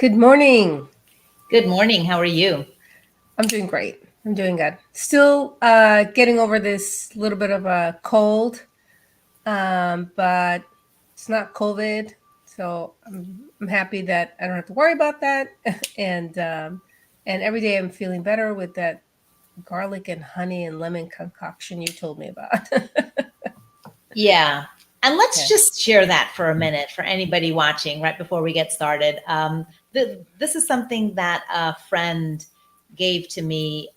Good morning. Good morning. How are you? I'm doing great. I'm doing good. Still getting over this little bit of a cold, but it's not COVID. So I'm happy that I don't have to worry about that. And every day I'm feeling better with that garlic and honey and lemon concoction you told me about. Yeah. And let's Yeah. just share that for a minute for anybody watching right before we get started. This is something that a friend gave to me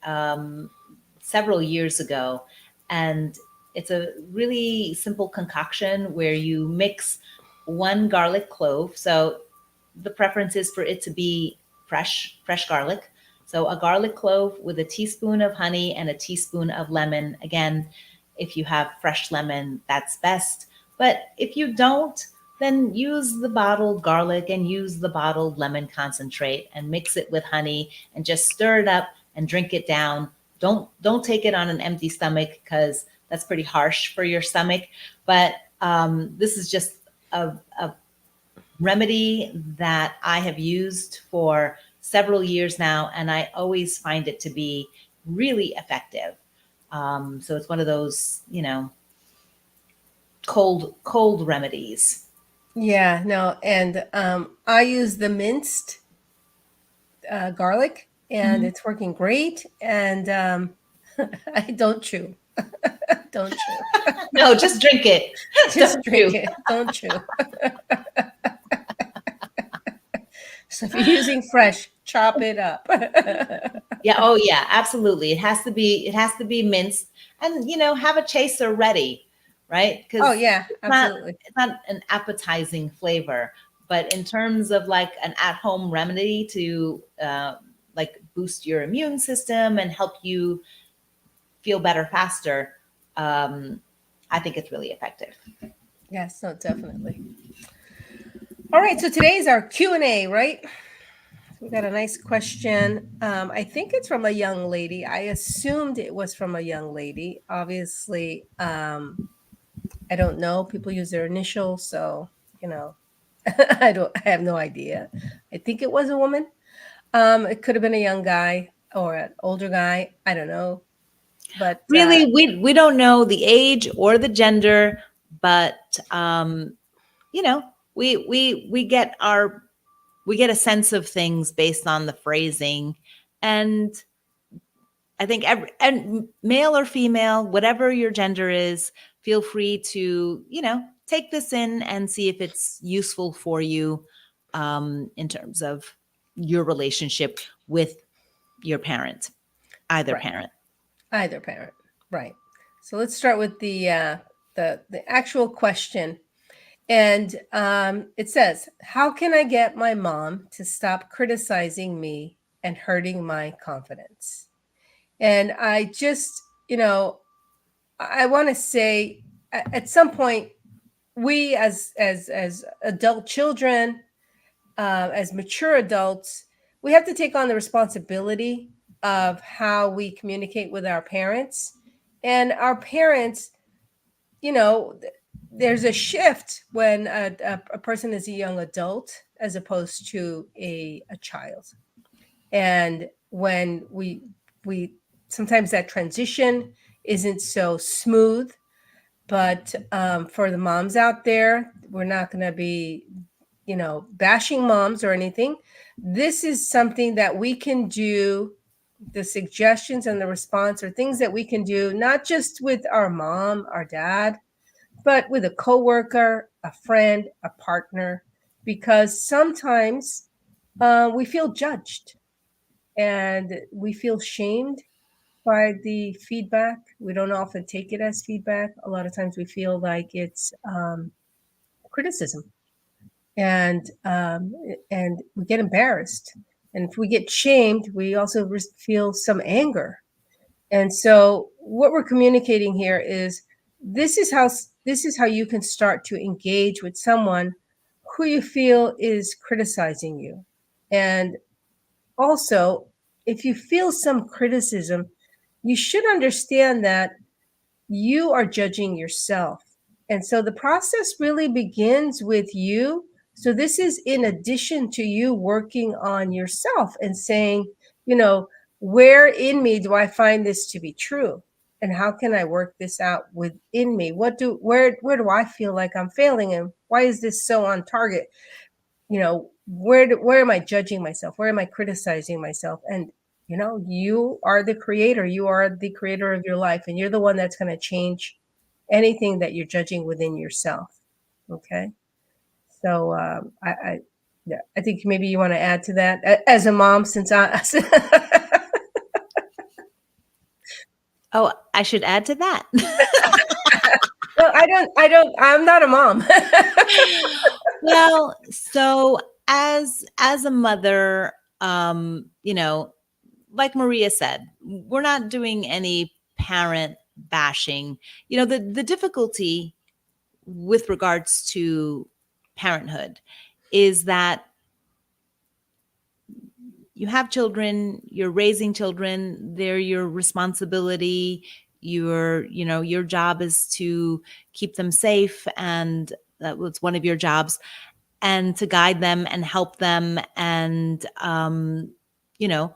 several years ago. And it's a really simple concoction where you mix one garlic clove. So the preference is for it to be fresh garlic. So a garlic clove with a teaspoon of honey and a teaspoon of lemon. Again, if you have fresh lemon, that's best. But if you don't, then use the bottled garlic and use the bottled lemon concentrate and mix it with honey and just stir it up and drink it down. Don't take it on an empty stomach because that's pretty harsh for your stomach. But this is just a remedy that I have used for several years now, and I always find it to be really effective. So it's one of those, cold remedies. Yeah, no, and I use the minced garlic, and it's working great. And I don't chew. Don't chew. No, just drink it. Just Don't drink chew. it. Don't chew. So if you're using fresh, chop it up. Yeah. Oh, yeah. Absolutely. It has to be minced, and have a chaser ready, right? Because Oh yeah, absolutely. it's not an appetizing flavor, but in terms of like an at-home remedy to like boost your immune system and help you feel better faster, I think it's really effective. Yes, no, definitely. All right, so today's our Q&A, right? We got a nice question. I think it's from a young lady. I assumed it was from a young lady. Obviously, I don't know. People use their initials, so I have no idea. I think it was a woman. It could have been a young guy or an older guy. I don't know. But Really, we don't know the age or the gender, but we get a sense of things based on the phrasing. And I think and male or female, whatever your gender is, feel free to, take this in and see if it's useful for you in terms of your relationship with your parent, either Right. parent. Either parent, right? So let's start with the actual question, and it says, "How can I get my mom to stop criticizing me and hurting my confidence?" And I just, I want to say, at some point, we as adult children, as mature adults, we have to take on the responsibility of how we communicate with our parents. And our parents, there's a shift when a person is a young adult as opposed to a child. And when we sometimes that transition isn't so smooth. But for the moms out there, we're not going to be bashing moms or anything. This is something that we can do. The suggestions and the response are things that we can do, not just with our mom, our dad, but with a coworker, a friend, a partner, because sometimes we feel judged and we feel shamed by the feedback. We don't often take it as feedback. A lot of times we feel like it's criticism, and we get embarrassed. And if we get shamed, we also feel some anger. And so, what we're communicating here is this is how you can start to engage with someone who you feel is criticizing you. And also, if you feel some criticism, you should understand that you are judging yourself. And so the process really begins with you So this is in addition to you working on yourself and saying, you know, where in me do I find this to be true? And how can I work this out within me? Where do I feel like I'm failing? And why is this so on target? You know, where am I judging myself? Where am I criticizing myself? And you know, you are the creator. You are the creator of your life, and you're the one that's going to change anything that you're judging within yourself. Okay. So yeah, I think maybe you want to add to that as a mom, since I. Oh, I should add to that. Well, I'm not a mom. Well, so as a mother, you know, like Maria said, we're not doing any parent bashing. You know, the difficulty with regards to parenthood is that you have children, you're raising children, they're your responsibility. Your job is to keep them safe, and that was one of your jobs, and to guide them and help them. And, you know,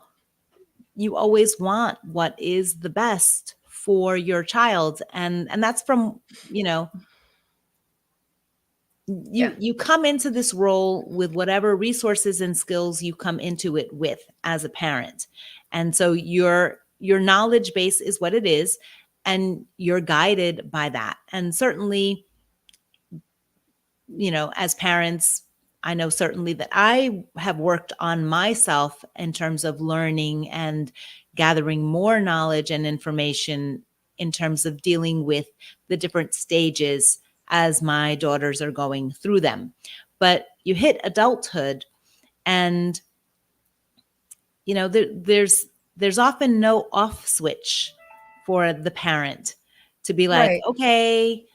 you always want what is the best for your child. And that's from, you know, you come into this role with whatever resources and skills you come into it with as a parent. And so your knowledge base is what it is, and you're guided by that. And certainly, you know, as parents, I know certainly that I have worked on myself in terms of learning and gathering more knowledge and information in terms of dealing with the different stages as my daughters are going through them. But you hit adulthood, and you know, there's often no off switch for the parent to be like, Right. okay,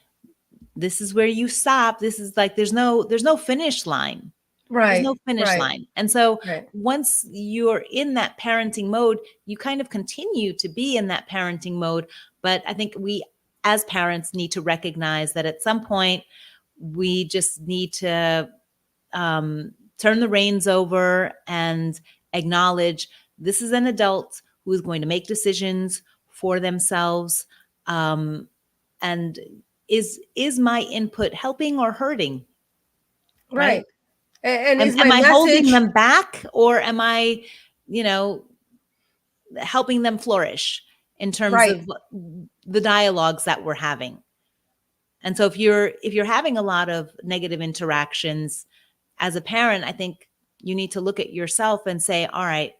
this is where you stop. This is like, there's no finish line. There's Right. no finish Right. line. And so Right. once you're in that parenting mode, you kind of continue to be in that parenting mode. But I think we as parents need to recognize that at some point we just need to turn the reins over and acknowledge this is an adult who is going to make decisions for themselves. And is my input helping or hurting? Right. Right. And is my Am I holding message them back, or am I, you know, helping them flourish in terms right? of the dialogues that we're having? And so if you're having a lot of negative interactions as a parent, I think you need to look at yourself and say, all right,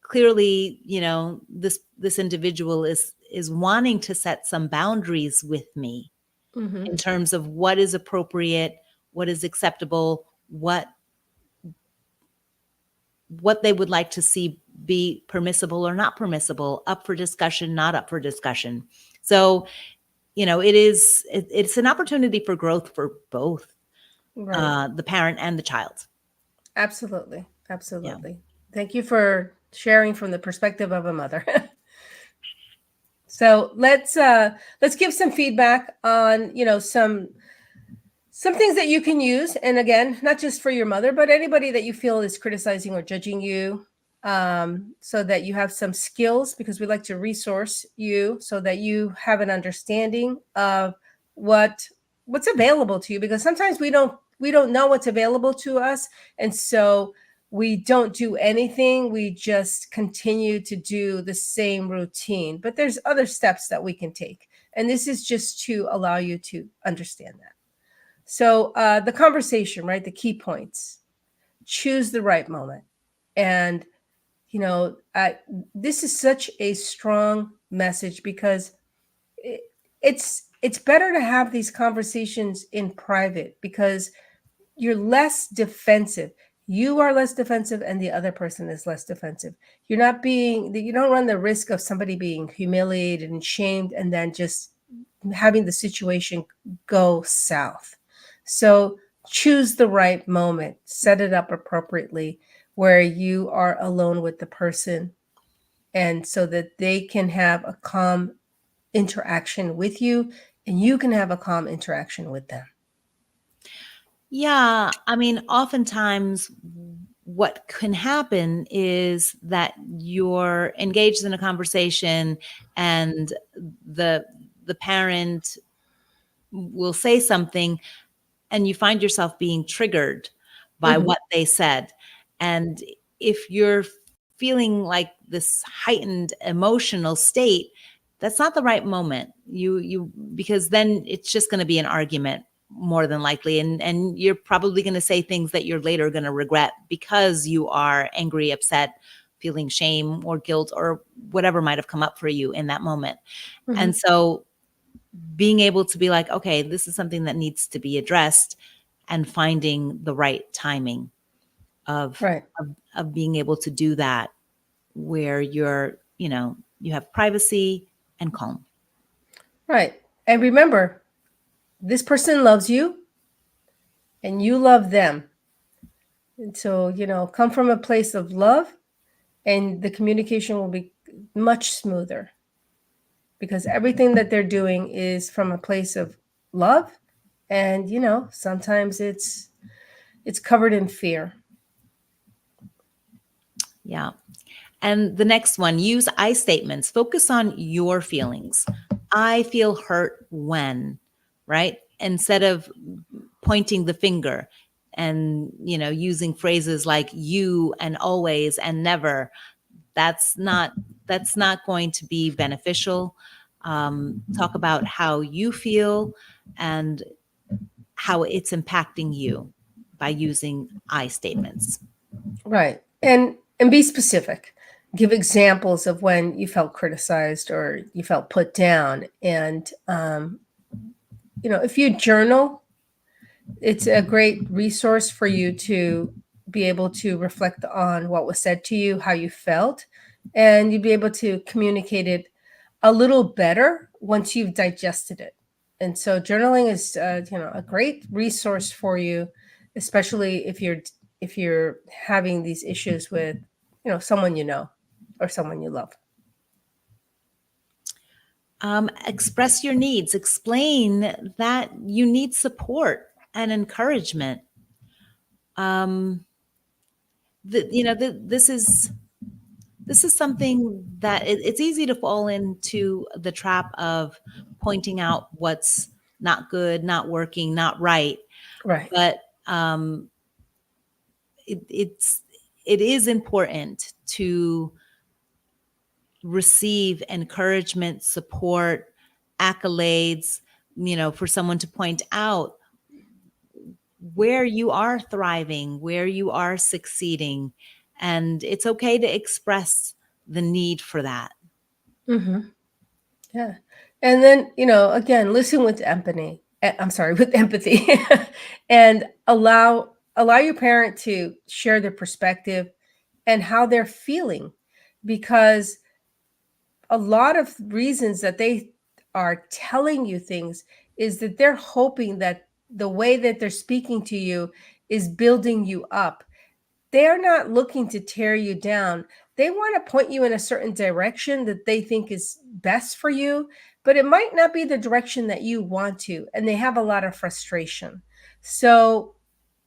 clearly, you know, this individual is wanting to set some boundaries with me Mm-hmm. in terms of what is appropriate, what is acceptable, what they would like to see be permissible or not permissible, up for discussion, not up for discussion. So, you know, it's an opportunity for growth for both Right. the parent and the child. Absolutely. Yeah. Absolutely. Thank you for sharing from the perspective of a mother. So let's give some feedback on, you know, some things that you can use. And again, not just for your mother, but anybody that you feel is criticizing or judging you, so that you have some skills, because we like to resource you so that you have an understanding of what's available to you, because sometimes we don't know what's available to us. And so we don't do anything. We just continue to do the same routine, but there's other steps that we can take. And this is just to allow you to understand that. So the conversation, right? The key points: choose the right moment. And, you know, this is such a strong message, because it's better to have these conversations in private, because you're less defensive. You are less defensive, and the other person is less defensive. You don't run the risk of somebody being humiliated and shamed and then just having the situation go south. So choose the right moment, set it up appropriately where you are alone with the person, and so that they can have a calm interaction with you and you can have a calm interaction with them. Yeah, I mean, oftentimes what can happen is that you're engaged in a conversation and the the parent will say something and you find yourself being triggered by Hmm. what they said. And if you're feeling like this heightened emotional state, that's not the right moment. You because then it's just going to be an argument more than likely, and you're probably going to say things that you're later going to regret because you are angry, upset, feeling shame or guilt or whatever might have come up for you in that moment. Hmm. And so being able to be like, okay, this is something that needs to be addressed, and finding the right timing of Right. of being able to do that where you're, you have privacy and calm. Right. And remember, this person loves you and you love them. And so, come from a place of love and the communication will be much smoother because everything that they're doing is from a place of love. And, sometimes it's covered in fear. Yeah. And the next one, use I statements. Focus on your feelings. I feel hurt when, right? Instead of pointing the finger and, using phrases like you and always and never. That's not going to be beneficial. Talk about how you feel and how it's impacting you by using I statements. Right. And be specific. Give examples of when you felt criticized or you felt put down. And if you journal, it's a great resource for you to be able to reflect on what was said to you, how you felt, and you'd be able to communicate it a little better once you've digested it. And so journaling is a great resource for you, especially if you're having these issues with someone you know or someone you love. Express your needs. Explain that you need support and encouragement. Um, this is something that it's easy to fall into the trap of pointing out what's not good, not working, not right. Right. But it is important to receive encouragement, support, accolades, for someone to point out where you are thriving, where you are succeeding. And it's okay to express the need for that. Hmm. Yeah. And then, again, listen with empathy. I'm sorry, with empathy. And allow your parent to share their perspective and how they're feeling because a lot of reasons that they are telling you things is that they're hoping that the way that they're speaking to you is building you up. They're not looking to tear you down. They want to point you in a certain direction that they think is best for you, but it might not be the direction that you want to. And they have a lot of frustration. So,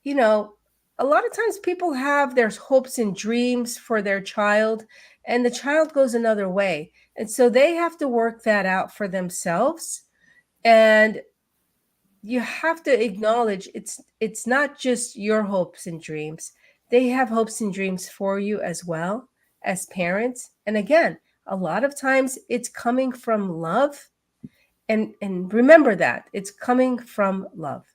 you know, a lot of times people have their hopes and dreams for their child, and the child goes another way. And so they have to work that out for themselves. And you have to acknowledge it's not just your hopes and dreams. They have hopes and dreams for you as well as parents. And again, a lot of times it's coming from love. And remember that it's coming from love.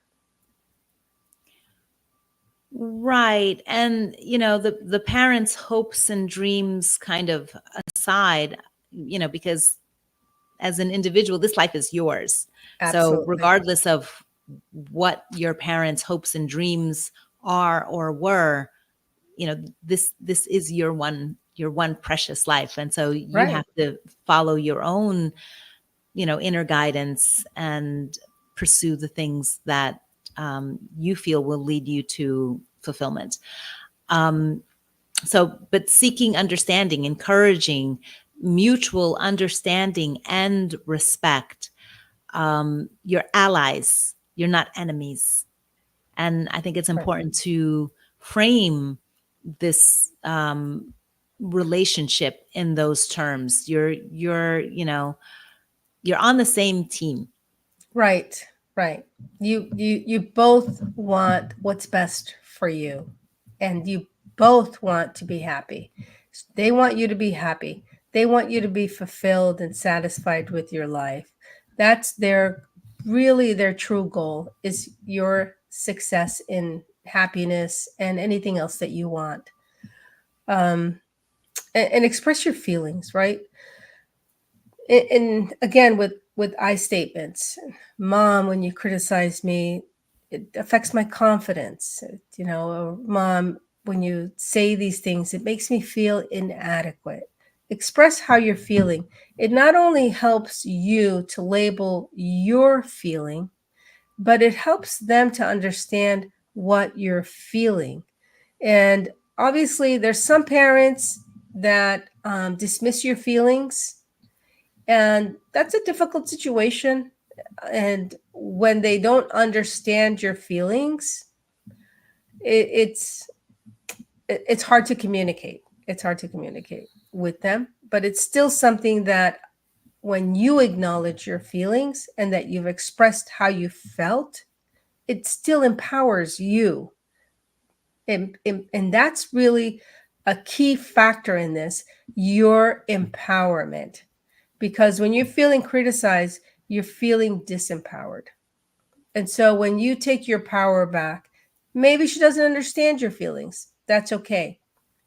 Right. And, the parents' hopes and dreams kind of aside, because as an individual, this life is yours. So Absolutely. regardless of what your parents' hopes and dreams are or were, this is your one precious life. And so you Right. have to follow your own, inner guidance and pursue the things that you feel will lead you to fulfillment. Um, but seeking understanding, encouraging mutual understanding and respect. You're allies, you're not enemies. And I think it's Right. important to frame this relationship in those terms. You're on the same team. Right. Right. You both want what's best for you, and you both want to be happy. They want you to be happy. They want you to be fulfilled and satisfied with your life. That's their true goal, is your success in happiness and anything else that you want. And express your feelings, right? And again, with I statements, Mom, when you criticize me, it affects my confidence. Or, Mom, when you say these things, it makes me feel inadequate. Express how you're feeling. It not only helps you to label your feeling, but it helps them to understand what you're feeling. And obviously, there's some parents that dismiss your feelings, and that's a difficult situation. And when they don't understand your feelings, it's hard to communicate. It's hard to communicate with them, but it's still something that when you acknowledge your feelings and that you've expressed how you felt, it still empowers you. And that's really a key factor in this, your empowerment. Because when you're feeling criticized, you're feeling disempowered. And so when you take your power back, maybe she doesn't understand your feelings. That's okay.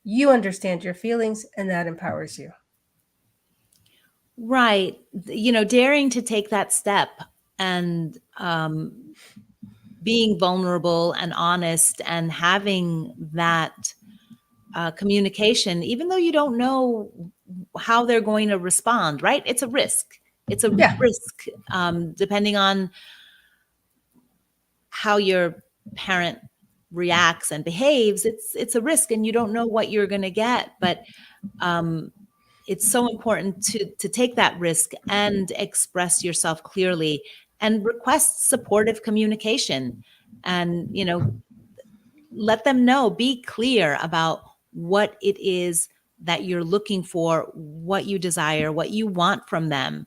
You understand your feelings, and that empowers you. Right. Daring to take that step and being vulnerable and honest and having that communication, even though you don't know how they're going to respond, right? It's a risk. It's a risk, depending on how your parent reacts and behaves. It's a risk, and you don't know what you're going to get. But it's so important to take that risk and express yourself clearly and request supportive communication, and let them know, be clear about what it is that you're looking for, what you desire, what you want from them.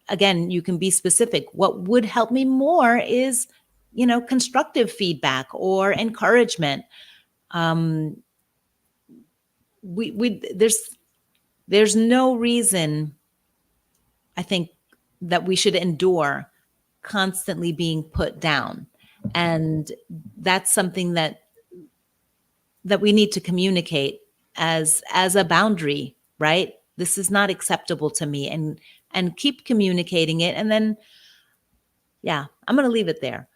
Again, you can be specific. What would help me more is, constructive feedback or encouragement. There's no reason, I think, that we should endure constantly being put down. And that's something that we need to communicate as a boundary, right? This is not acceptable to me, and keep communicating it. And then, I'm going to leave it there.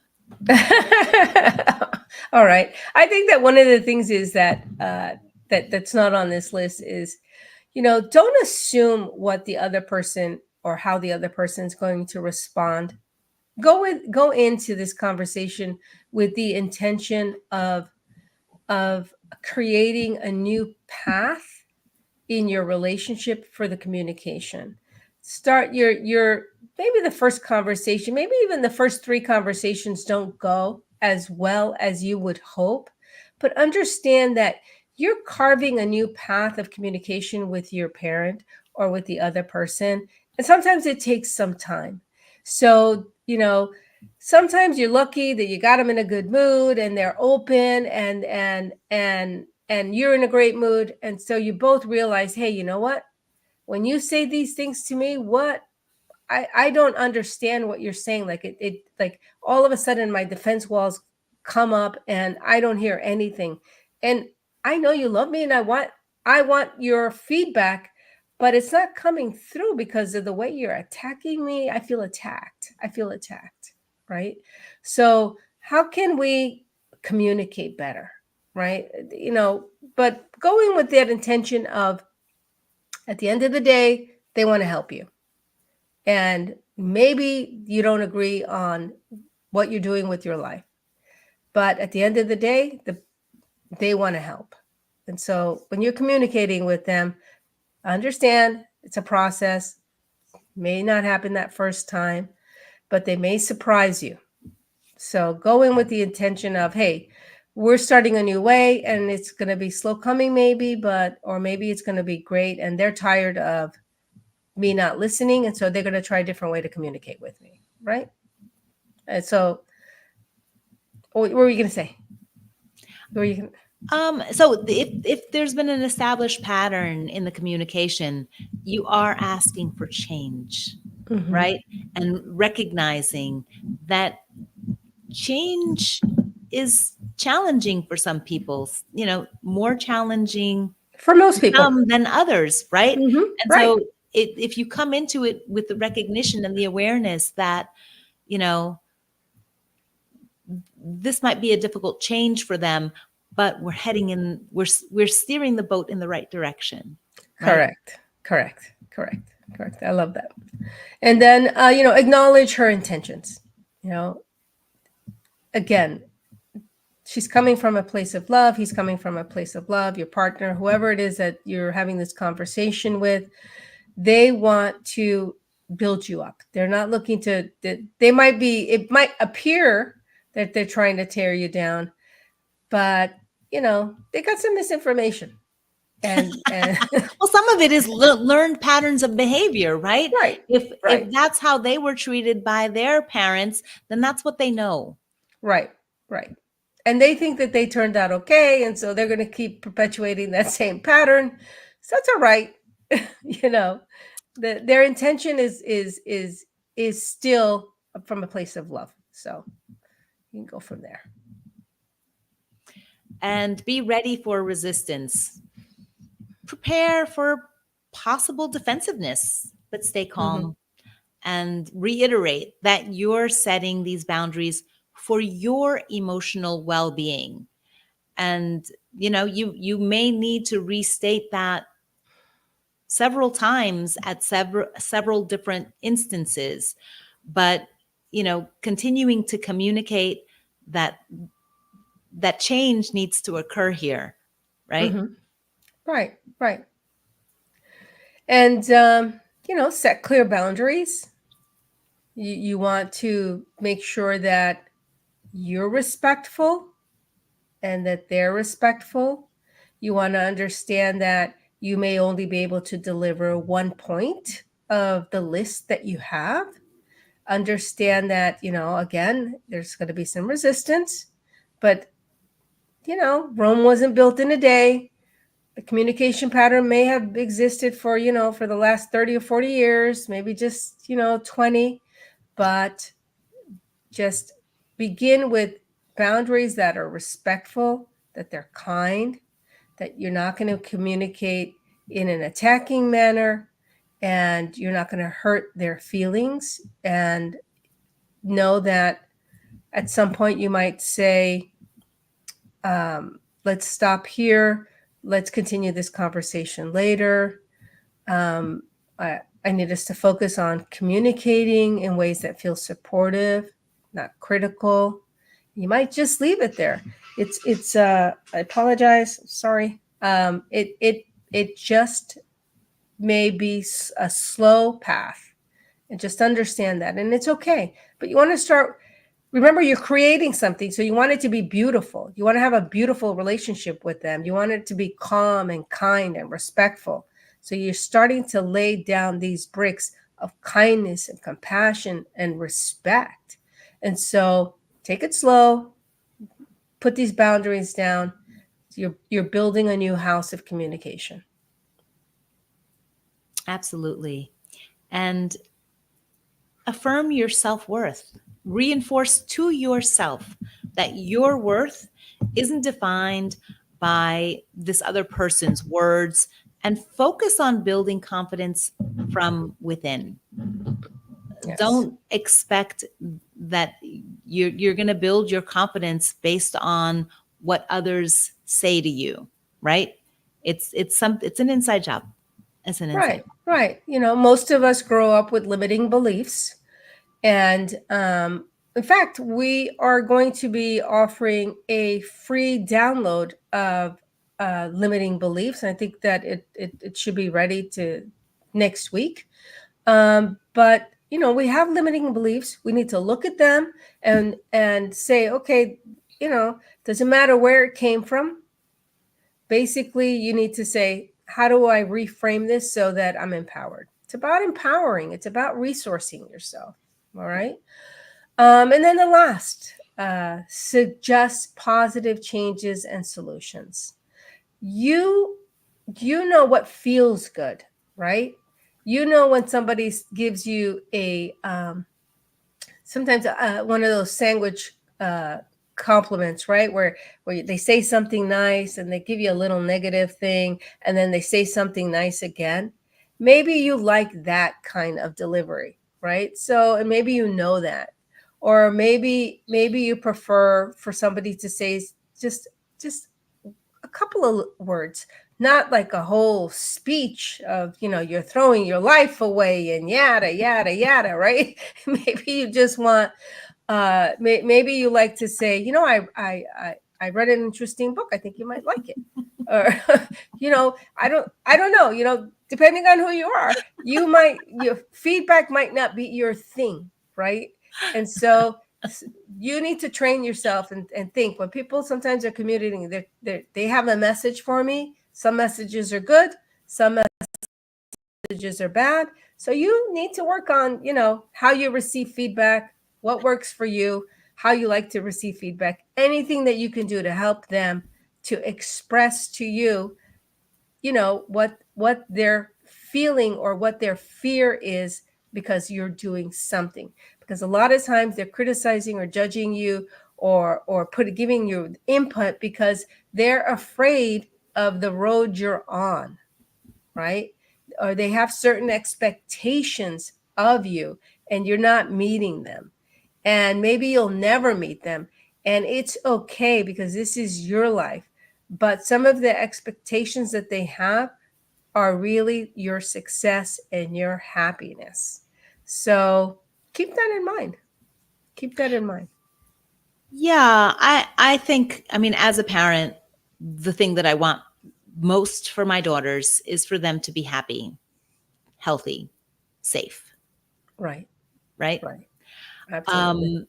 All right. I think that one of the things is that that's not on this list is, don't assume what the other person or how the other person is going to respond. Go into this conversation with the intention of creating a new path in your relationship for the communication. Start your maybe the first conversation, maybe even the first 3 conversations don't go as well as you would hope, but understand that you're carving a new path of communication with your parent or with the other person. And sometimes it takes some time. So, sometimes you're lucky that you got them in a good mood and they're open and you're in a great mood. And so you both realize, hey, you know what? When you say these things to me, I don't understand what you're saying. Like it like all of a sudden my defense walls come up and I don't hear anything. And I know you love me and I want your feedback, but it's not coming through because of the way you're attacking me. I feel attacked. Right? So how can we communicate better? Right? But going with that intention of, at the end of the day, they want to help you. And maybe you don't agree on what you're doing with your life, but at the end of the day, they want to help. And so when you're communicating with them, understand it's a process. May not happen that first time, but they may surprise you. So go in with the intention of, hey, we're starting a new way and it's going to be slow coming maybe, or maybe it's going to be great. And they're tired of me not listening. And so they're going to try a different way to communicate with me. Right. And so what were you going to say? What were you going to... So if there's been an established pattern in the communication, you are asking for change, right? And recognizing that change is challenging for some people, more challenging for most people than others, right? And right. so if you come into it with the recognition and the awareness that, this might be a difficult change for them, but we're heading in, we're steering the boat in the right direction. Right? Correct. I love that. And then, acknowledge her intentions. Again, she's coming from a place of love. He's coming from a place of love. Your partner, whoever it is that you're having this conversation with, they want to build you up. They're not looking to, it might appear that they're trying to tear you down, but they got some misinformation. And well, some of it is learned patterns of behavior, right? Right. If that's how they were treated by their parents, then that's what they know. Right. And they think that they turned out okay, and so they're going to keep perpetuating that same pattern. So that's all right. Their intention is still from a place of love. So you can go from there. And be ready for resistance. Prepare for possible defensiveness, but stay calm and reiterate that you're setting these boundaries for your emotional well-being. And, you may need to restate that several times at several different instances, but, continuing to communicate that change needs to occur here, right? Right. And, set clear boundaries. You want to make sure that you're respectful and that they're respectful. You want to understand that you may only be able to deliver one point of the list that you have. Understand that, again, there's going to be some resistance, but, Rome wasn't built in a day. The communication pattern may have existed for the last 30 or 40 years, maybe just, 20, but just begin with boundaries that are respectful, that they're kind, that you're not going to communicate in an attacking manner, and you're not going to hurt their feelings. And know that at some point you might say, let's stop here. Let's continue this conversation later. I need us to focus on communicating in ways that feel supportive, not critical. You might just leave it there. It's I apologize. Sorry. It just may be a slow path, and just understand that. And it's okay. But you want to start, remember, you're creating something. So you want it to be beautiful. You want to have a beautiful relationship with them. You want it to be calm and kind and respectful. So you're starting to lay down these bricks of kindness and compassion and respect. And so take it slow, put these boundaries down. You're building a new house of communication. Absolutely. And affirm your self-worth. Reinforce to yourself that your worth isn't defined by this other person's words, and focus on building confidence from within. Yes. Don't expect that you're going to build your confidence based on what others say to you, right? It's an inside job. It's an inside job. Right. Most of us grow up with limiting beliefs. And in fact, we are going to be offering a free download of limiting beliefs. And I think that it should be ready to next week. But, we have limiting beliefs. We need to look at them and say, okay, doesn't matter where it came from. Basically, you need to say, how do I reframe this so that I'm empowered? It's about empowering. It's about resourcing yourself. All right. And then the last, suggest positive changes and solutions. You know what feels good, right? When somebody gives you a sometimes one of those sandwich compliments, right? Where they say something nice and they give you a little negative thing, and then they say something nice again. Maybe you like that kind of delivery, right? So, and maybe that, or maybe you prefer for somebody to say just a couple of words, not like a whole speech of, you're throwing your life away and yada yada yada, right? Maybe you just want maybe you like to say, I read an interesting book. I think you might like it. Or, I don't know, depending on who you are, your feedback might not be your thing, right? And so you need to train yourself and think, when people sometimes are communicating, they have a message for me. Some messages are good, some messages are bad. So you need to work on, how you receive feedback, what works for you, how you like to receive feedback, anything that you can do to help them to express to you, what they're feeling or what their fear is, because you're doing something. Because a lot of times they're criticizing or judging you or giving you input because they're afraid of the road you're on, right? Or they have certain expectations of you and you're not meeting them. And maybe you'll never meet them. And it's okay, because this is your life. But some of the expectations that they have are really your success and your happiness. So keep that in mind. Keep that in mind. Yeah, I think, as a parent, the thing that I want most for my daughters is for them to be happy, healthy, safe. Right. Right. Absolutely.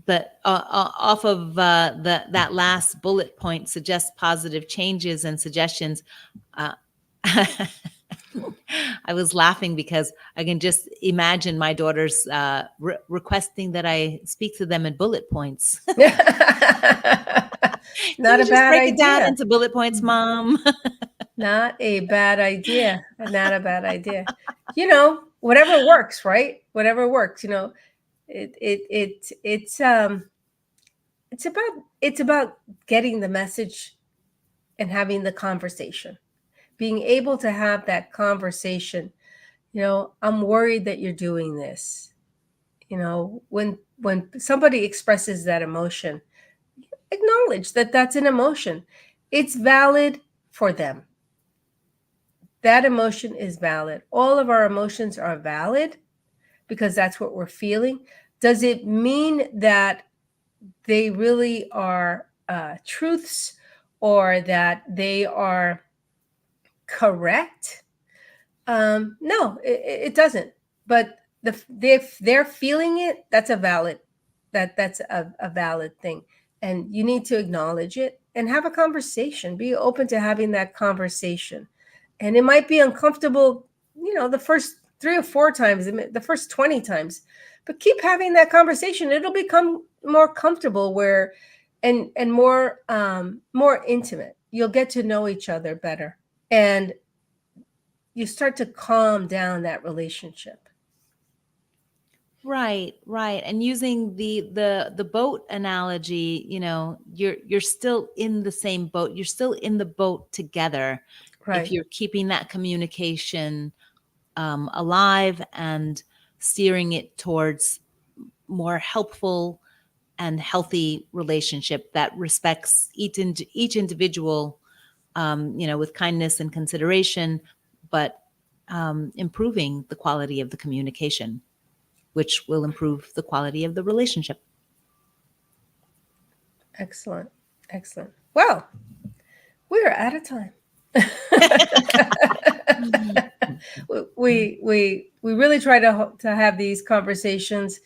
But off of that last bullet point, suggest positive changes and suggestions. I was laughing because I can just imagine my daughters requesting that I speak to them in bullet points. Not a bad break idea. It down into bullet points, Mom. Not a bad idea. Not a bad idea. Whatever works, right? Whatever works. It's about getting the message and having the conversation, being able to have that conversation. I'm worried that you're doing this. When somebody expresses that emotion, acknowledge that that's an emotion. It's valid for them. That emotion is valid. All of our emotions are valid because that's what we're feeling. Does it mean that they really are truths or that they are correct? No, it doesn't. But if they're feeling it, that's a valid thing, and you need to acknowledge it and have a conversation. Be open to having that conversation, and it might be uncomfortable, the first 3 or 4 times, the first 20 times, but keep having that conversation. It'll become more comfortable, and more intimate. You'll get to know each other better, and you start to calm down that relationship. Right. And using the boat analogy, you're still in the same boat. You're still in the boat together. Right. If you're keeping that communication alive and steering it towards more helpful and healthy relationship that respects each individual, with kindness and consideration, but improving the quality of the communication, which will improve the quality of the relationship. Excellent. Well, we are out of time. we really try to have these conversations.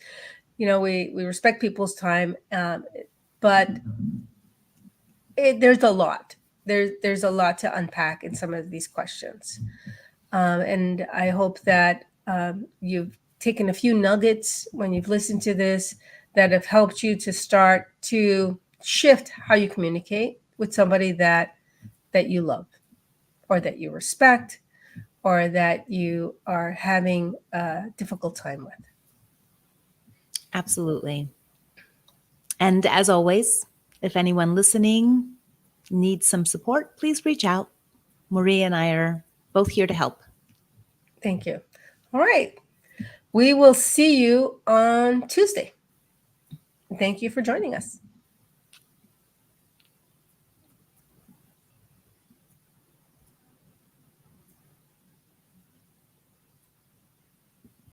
We respect people's time, but there's a lot. There's a lot to unpack in some of these questions, and I hope that you've taken a few nuggets when you've listened to this that have helped you to start to shift how you communicate with somebody that you love, or that you respect, or that you are having a difficult time with. Absolutely. And as always, if anyone listening needs some support, please reach out. Maria and I are both here to help. Thank you. All right. We will see you on Tuesday. Thank you for joining us.